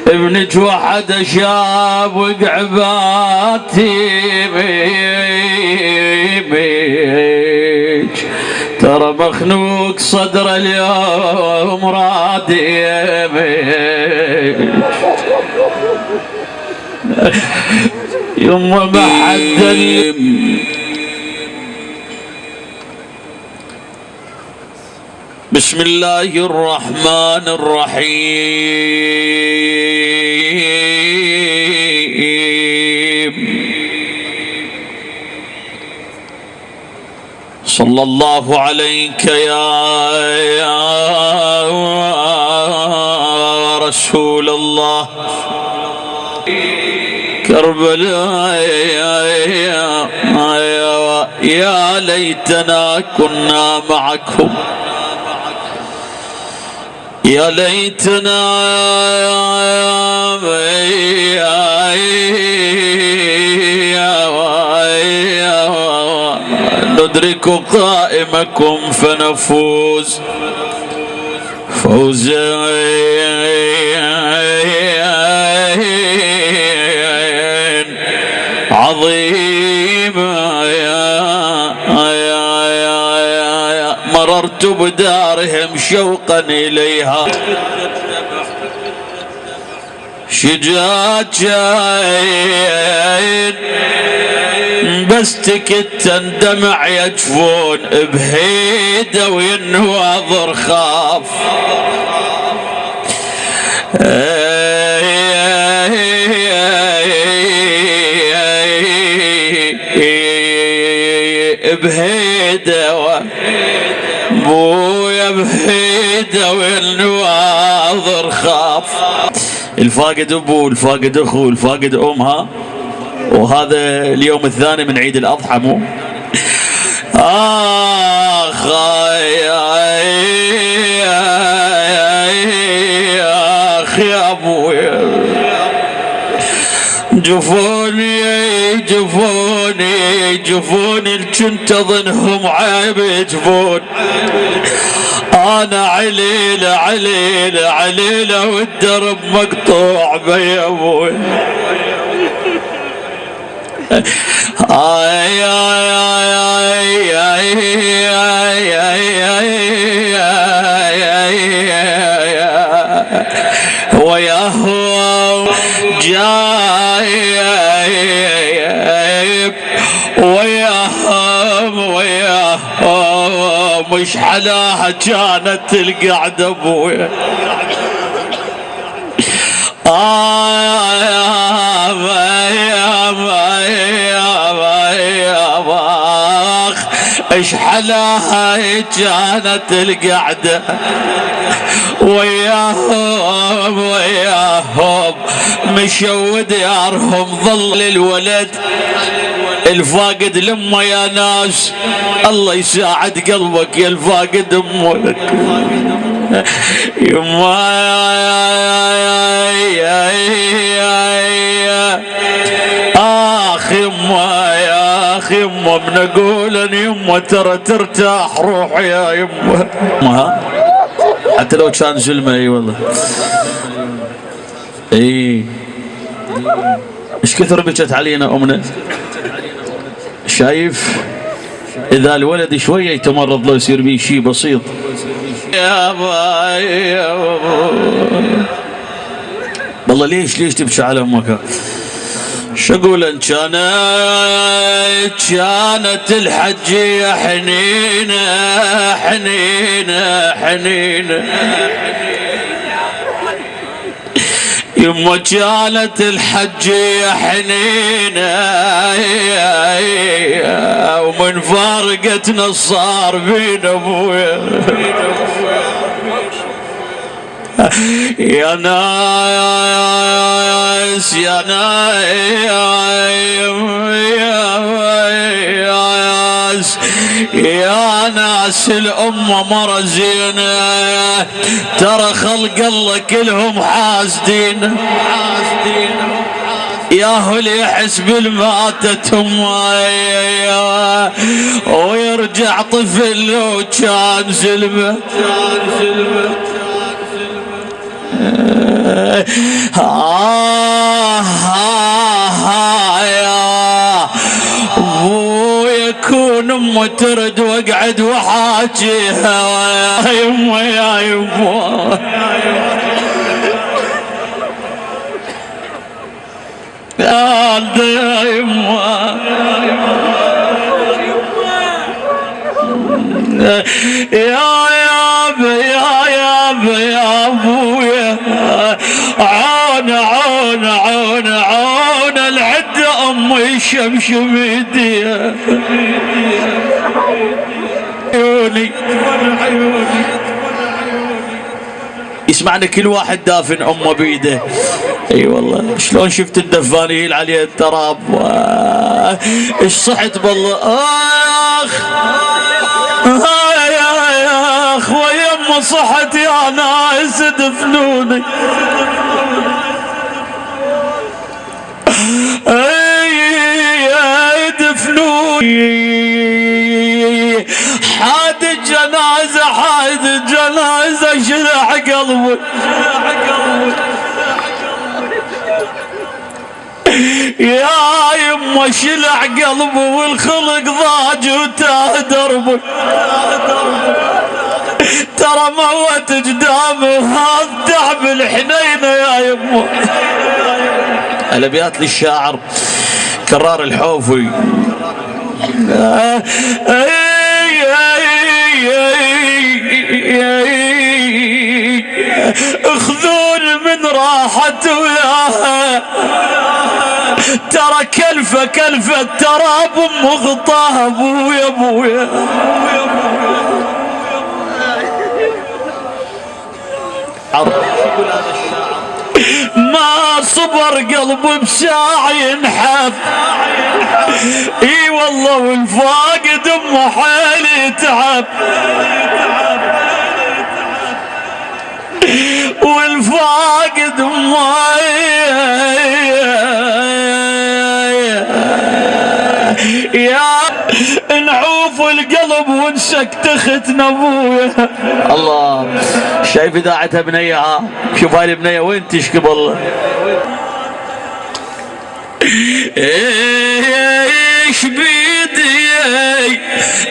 ابنك وحد شاب وقعباتي ترى مخنوق صدر اليوم رادي يما ما حد بسم الله الرحمن الرحيم صلى الله عليك يا رسول الله كربلاء يا ليتنا كنا معكم يا ليتنا ندرك قائمكم فنفوز فوزا عظيما مررت بدارهم شوقا إليها شجاجين بس تكت اندمع يجفون بهيده وينواظر خاف بهيده بويا بهيده والنواظر خاف الفاقد ابوه الفاقد اخوه الفاقد امها وهذا اليوم الثاني من عيد الاضحى مو اخ يا ابويا جفوني كنت اظنهم عيب يجفون انا عليله والدرب مقطوع بيا ابوي وياهو جايب وياهم مش حلاها كانت القعدة ابويا ايش حلاها كانت القعدة وياهم مشود يارهم ظل الولد الفاقد لما يا ناس الله يساعد قلبك يا الفاقد امك يما اخ يما يا اخ يما بنقول ان يما ترى ترتاح روحي يا يما حتى لو كان زلمه اي والله اي ايش كثر بكت علينا امنا شايف اذا الولد شويه يتمرض له يصير بيه شيء بسيط يا باي والله ليش تبكي على امك شو اقول ان كانت الحجيه حنينه يما كانت الحجيه حنينه ومن فارقتنا صار بين ابويا يا ناس يا ناس الأمة مرة زينة ترى خلق الله كلهم حاسدين ياهو اللي يحس بالماتت ويرجع طفل لو كان زلمه. يا ويكون امه ترد واقعد وحاجيها يا يمه يا يمه يا يمه يا يابا يا يابا يا ابويا عون عون عون عون العده امي شمشم يديها عيوني. يسمعنا كل واحد دافن امه بيده. اي والله شلون شفت الدفانين عليه التراب ايش صحت بالله. اخ يا اخ ويم صحت يا ناس دفنوني. اي دفنوني حاد الجنازة حاد الجنازة شلع قلبي يا يمه شلع قلبي والخلق ضاج وتاه دربي ترى موت قدامي وهذا تعب الحنينه يا يمه. الابيات للشاعر كرار الحوفي. اخذون من راحته وياها ترى كلفه كلفه التراب مغطاه ابويا ابويا. ما صبر قلبي بساعة ينحف. اي والله والفاقد امه حيل يتعب والفاقد امه يا نعوف القلب ونسكت ختنا ابويا. الله شايف اذاعتها بنيه. شوف هاي البنيه وين تشكب الله. ايش بيدي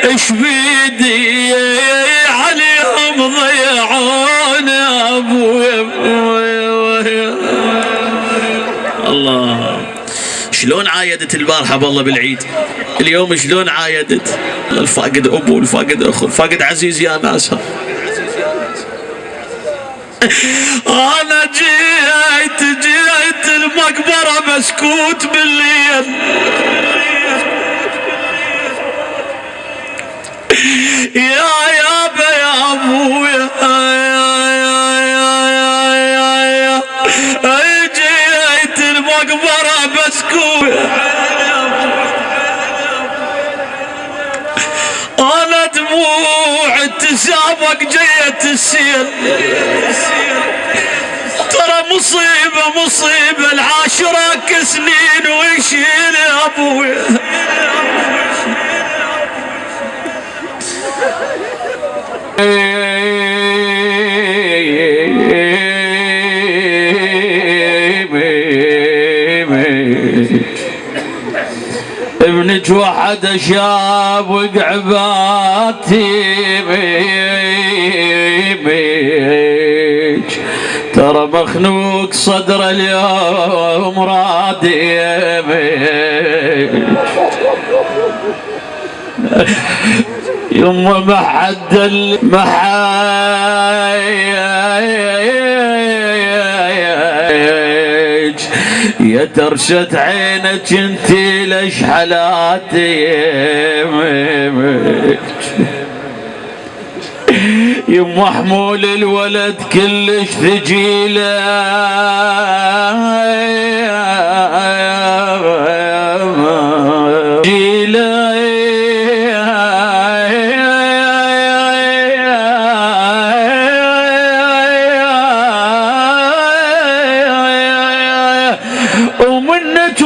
ايش بيدي عليهم ضيعون ابويا. الله شلون عايدت البارحة بالله بالعيد. اليوم شلون عايدت. الفاقد ابو الفاقد اخو الفاقد عزيز يا ناس. انا جيت المقبرة مسكوت بالليل يا يابا يا ابويا جيت المقبرة مسكوت انا دموع تسابق جيت السيل ترى مصيبة مصيبة العاشرة سنين ويشيل يا ابويا. ابنك وحد شاب وقعباتي ترى مخنوق صدر اليوم رادي يما ما حد يا ترشت عينك انتي ليش حلاتي يما حمول الولد كلش ثقيله ومنك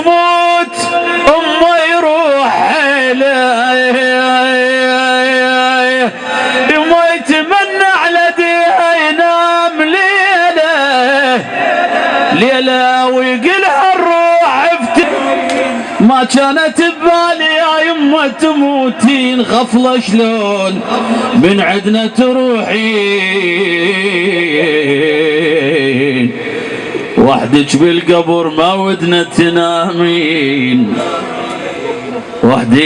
ما كانت ببالي يا يمه تموتين غفله شلون من عدنا تروحين وحدك بالقبر ما ودنا تنامين وحديك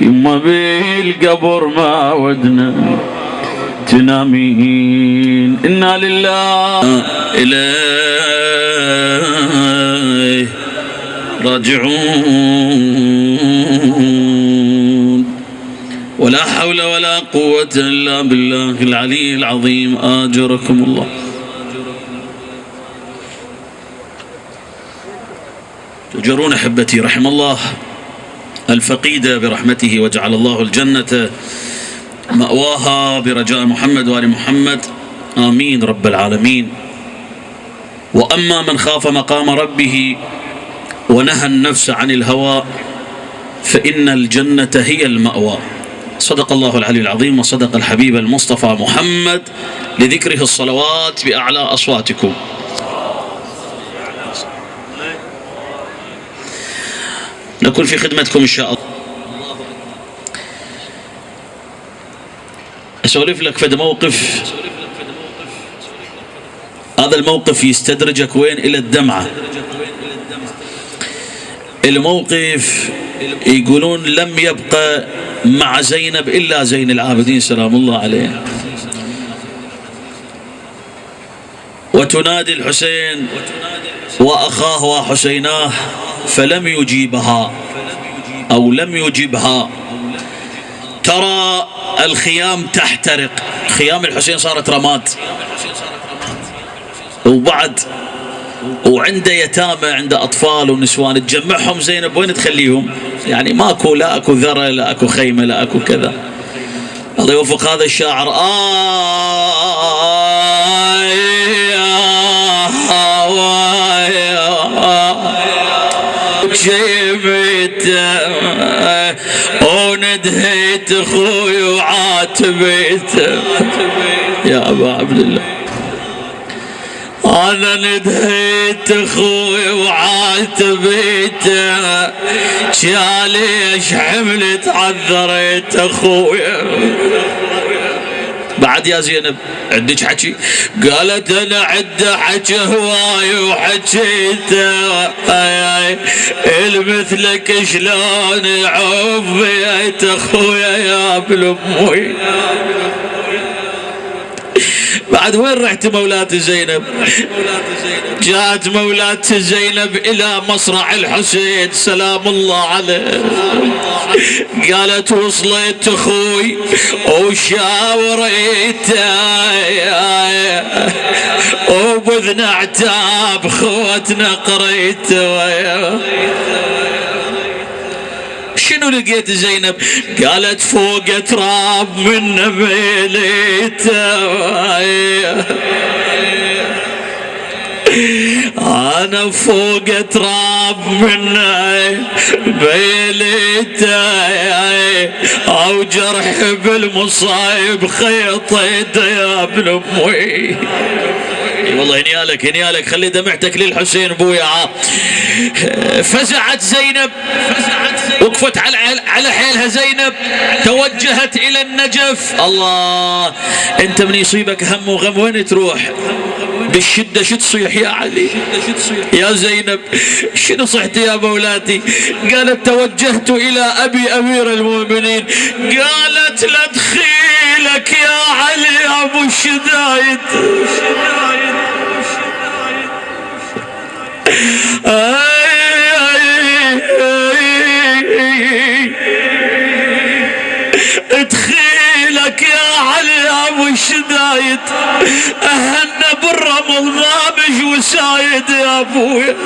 يما بالقبر ما ودنا تنامين. إنا لله إليه راجعون ولا حول ولا قوة إلا بالله العلي العظيم. آجركم الله. تجرون أحبتي رحم الله الفقيدة برحمته وجعل الله الجنة مأواها برجاء محمد وآل محمد آمين رب العالمين. وأما من خاف مقام ربه ونهى النفس عن الهوى فإن الجنة هي المأوى. صدق الله العلي العظيم وصدق الحبيب المصطفى محمد لذكره الصلوات بأعلى أصواتكم. نكون في خدمتكم إن شاء الله. أسولف لك فد موقف، هذا الموقف يستدرجك وين؟ إلى الدمعة. الموقف يقولون لم يبقى مع زينب إلا زين العابدين سلام الله عليه، وتنادي الحسين وأخاه وحسيناه فلم يجيبها أو لم يجبها. ترى الخيام تحترق، خيام الحسين صارت رماد، وبعد وعنده يتامى، عنده أطفال ونسوان، تجمعهم زينب وين تخليهم؟ يعني ماكو، لا أكو ذرة، لا أكو خيمة، لا أكو كذا. الله يوفق هذا الشاعر. جيبته وندهيت اخوي وعاتبيته يا ابا عبد الله، انا ندهيت اخوي وعاتبيته، يا ليش حملت عذريت اخويا. بعد يا زينب عندك حكي؟ قالت انا عندي حكي هواي وحكيته، المثلك شلون عفيت اخويا يا ابن امي. بعد وين رحت مولاتي زينب؟ جاءت مولاتي زينب إلى مصرع الحسين سلام الله عليه، قالت وصلت أخوي وشاوريته وبذن اعتاب خوتنا قريته. شنو لقيت زينب؟ قالت فوق تراب من بيليته، أنا فوق تراب من بيليته، أو جرح بالمصايب خيطيته يا ابن أمي. والله هنيالك خلي دمعتك للحسين بويا. فزعت زينب، وقفت على حيلها زينب، توجهت إلى النجف. الله، أنت من يصيبك هم وغم وين تروح؟ بالشدة شو تصيح يا علي؟ يا زينب شنو صحتي يا مولاتي؟ قالت توجهت إلى أبي أمير المؤمنين. قالت لا دخيلك يا علي يا أبو الشدايد، ادخيلك يا علي يا ابو الشدايد، اهلنا بالرمل ضابج وسايد يا ابويا.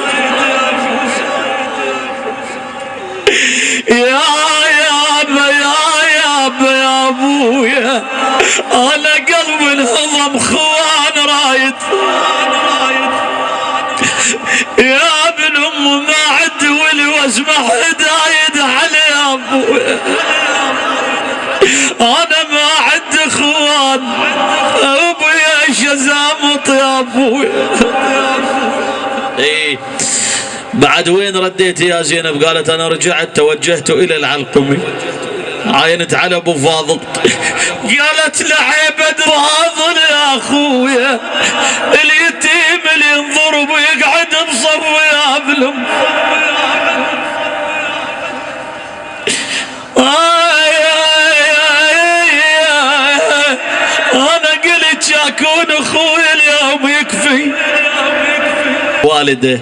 يا ابويا انا قلبي انهضم خوان رايد، يا ابن ام ما عد ولي واسمع هدايد علي يا ابويا، انا ما عد اخوان ابويا شزامط يا ابويا. إيه بعد وين رديت يا زينب؟ قالت أنا رجعت توجهت إلى العلقمي، عاينت على أبو فاضل. قالت لعبد فاضل يا أخويا اليتيم اللي ينضرب ويقعد بصف يا بلم. أنا قلت يكون أخويا اليوم يكفي. والده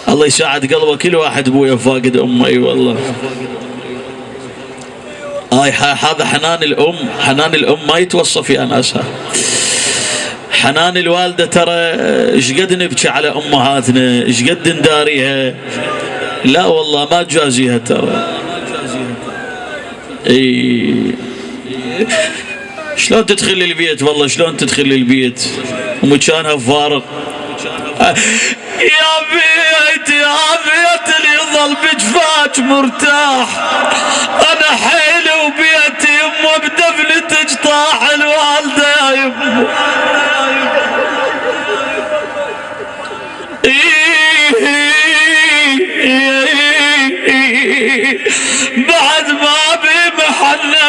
الله يساعد قلبه، كل واحد ابويا فاقد امه. اي والله هذا حنان الام، حنان الام ما يتوصف يا ناسها. حنان الوالده ترى ايش قد نبكي على امهاتنا، ايش قد نداريها، لا والله ما تجازيها ترى. اي شلون تدخل البيت، والله شلون تدخل البيت ومكانها فارغ. يا بيت يا بيت اللي يظل بجفاك مرتاح، انا حيل وبيتي يمه بدفنتك طاح الوالده يا يمه. بعد ما بي محنه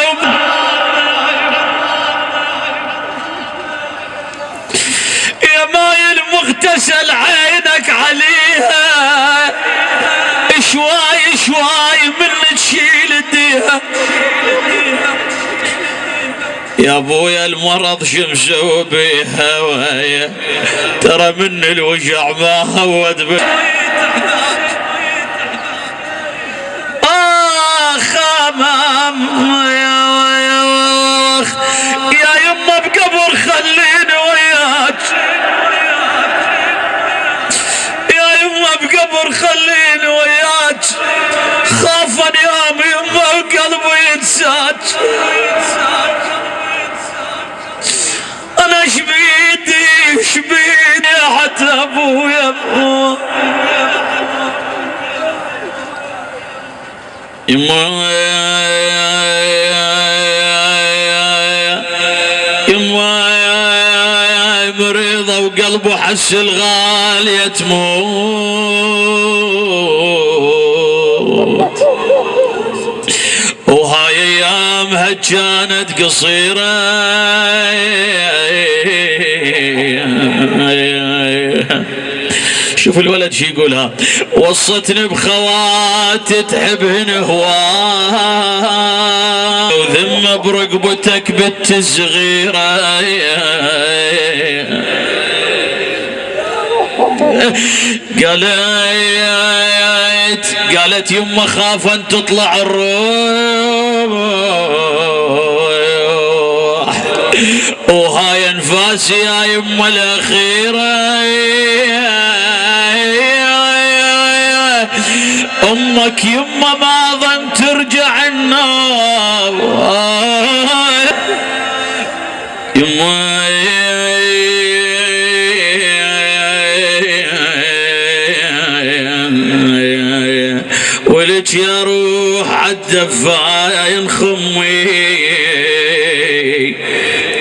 يا ماي المغتسل عينك عليها، شوي شوي من تشيل ايديها. يا ابويا المرض شمسوا بيها ويا ترى من الوجع ما هود خمام يا يما بقبر خليني وياك، يا يما بقبر خليني وياك، خاف انام يما وقلبي ينساك. انا شبيدي شبيدي حتى ابويا يما مريضة وقلبه حس الغالية تموت، وهاي ايامها كانت قصيرة. شوف الولد شي يقولها، وصتني بخوات تحبهن هواه وذم برقبتك بنت الصغيرة. قالت يما خاف ان تطلع الروح وهاي انفاسي يا يما الاخيره. امك يما ما ظن ترجع النار يما ولك يا روح عالدفاين خمي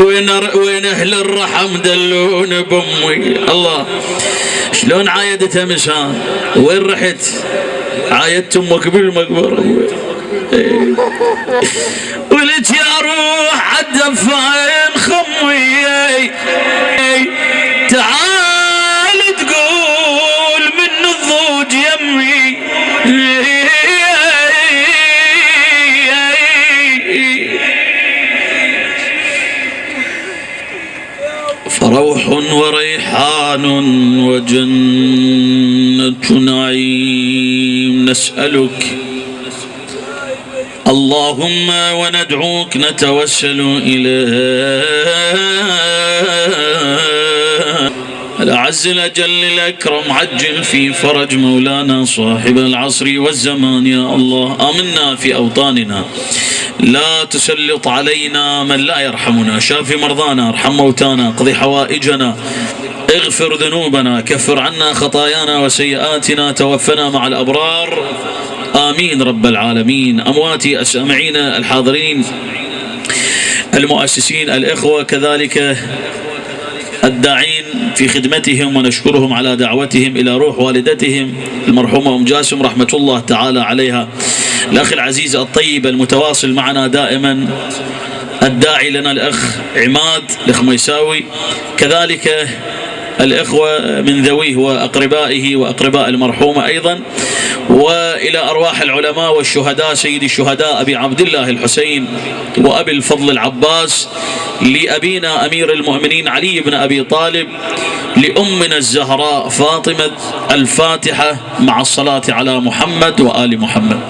وين اهل الرحم دلون بامي. الله شلون عايدتها مسان، وين رحت؟ عايدت امك بالمقبره. ولك يا روح عالدفاين خمي تعال تقول من الضوج يمي. فروح وريحان وجنة نعيم نسألك اللهم وندعوك نتوسل إليه الأعز الأجل الأكرم عجل في فرج مولانا صاحب العصر والزمان يا الله. آمنا في أوطاننا، لا تسلط علينا من لا يرحمنا، شافي مرضانا، ارحم موتانا، اقضي حوائجنا، اغفر ذنوبنا، كفر عنا خطايانا وسيئاتنا، توفنا مع الأبرار آمين رب العالمين. أمواتي السامعين الحاضرين المؤسسين الإخوة كذلك الداعين في خدمتهم، ونشكرهم على دعوتهم إلى روح والدتهم المرحومة أم جاسم رحمة الله تعالى عليها. الأخ العزيز الطيب المتواصل معنا دائما الداعي لنا الأخ عماد الخميساوي، كذلك الإخوة من ذويه وأقربائه وأقرباء المرحومة أيضا، وإلى أرواح العلماء والشهداء، سيد الشهداء أبي عبد الله الحسين وأبي الفضل العباس، لأبينا أمير المؤمنين علي بن أبي طالب، لأمنا الزهراء فاطمة. الفاتحة مع الصلاة على محمد وآل محمد.